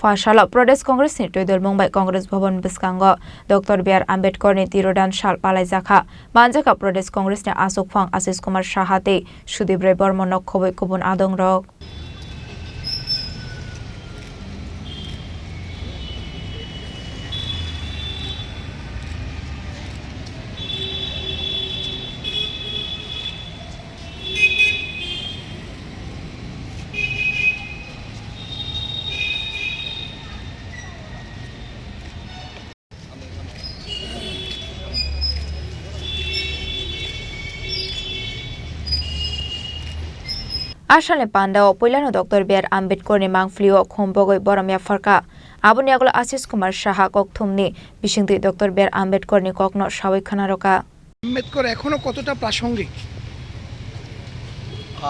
Fashala Pradesh Congress ni Toidol Mumbai Congress Bhavan Biskango Dr. B.R. Ambedkar ni Tirodan Shal Palaijaka Manjaka Pradesh Congress ni Asok Phang Asis Kumar Shahate Sudebre Bormonok Khoboi Kubun Adong Rok Asale Panda Pulano Dr. B.R. Ambedkar ni Mangflio Khombogoi Boramya Farka Aboni Aglo Asis Kumar Shaha Kokthumni Bishingti Dr. B.R. Ambedkar ni Kokno Shawikkhana Roka Ambedkar এখনো কতটা প্রাসঙ্গিক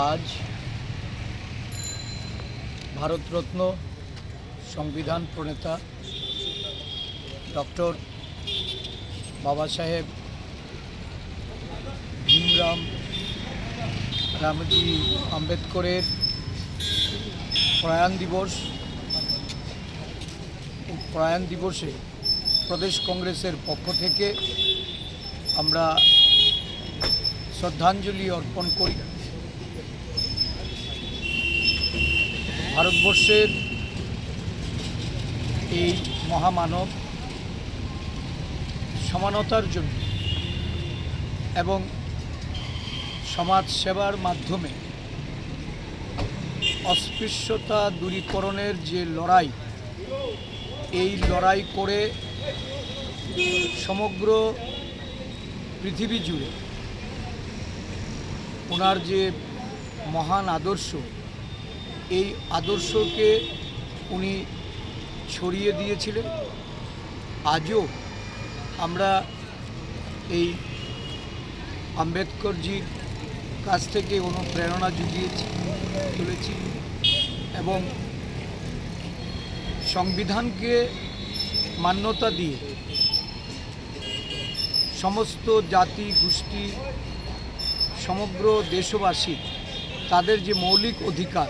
আজ ভারতরত্ন সংবিধান প্রণেতা doctor বাবা সাহেব ভীমরাম রামজি আম্বেদকরের প্রয়াণ দিবস। এই প্রয়াণ দিবসে প্রদেশ কংগ্রেসের পক্ষ থেকে আমরা শ্রদ্ধাঞ্জলি অর্পণ করি। ভারতবর্ষের এই মহামানব সমানতার জন্য এবং সমাজ সেবার মাধ্যমে অস্পৃশ্যতা দূরীকরণের যে লড়াই, এই লড়াই করে সমগ্র পৃথিবী জুড়ে ওনার যে মহান আদর্শ, এই আদর্শকে উনি ছড়িয়ে দিয়েছিলেন। আজও আমরা এই আম্বেদকরজির কাছ থেকে অনুপ্রেরণা জুগিয়েছি তুলেছি এবং সংবিধানকে মান্যতা দিয়ে সমস্ত জাতি গোষ্ঠী সমগ্র দেশবাসী তাদের যে মৌলিক অধিকার,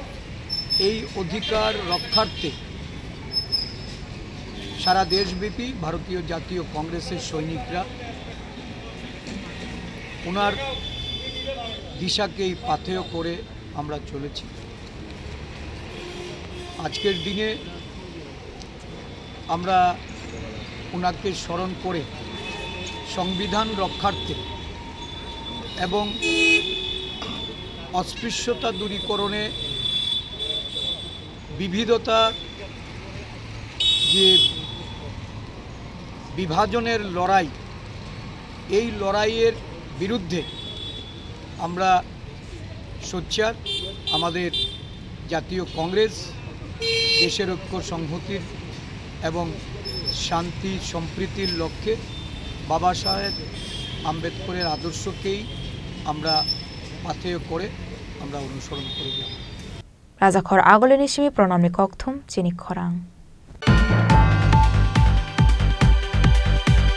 এই অধিকার রক্ষার্থে সারা দেশব্যাপী ভারতীয় জাতীয় কংগ্রেসের সৈনিকরা ওনার দিশাকেই পাথেয় করে আমরা চলেছি। আজকের দিনে আমরা ওনাকে স্মরণ করে সংবিধান রক্ষার্থে এবং অস্পৃশ্যতা দূরীকরণে বিবিধতা যে বিভাজনের লড়াই, এই লড়াইয়ের বিরুদ্ধে আমরা সোচ্চার। আমাদের জাতীয় কংগ্রেস দেশের ঐক্য সংহতির এবং শান্তি সম্প্রীতির লক্ষ্যে বাবা সাহেব আম্বেদকরের আদর্শকেই আমরা পাথেয় করে আমরা অনুসরণ করে যাব। রাজাখর আগলে নিশিমি প্রণামী ককথুম চিনি খরাং।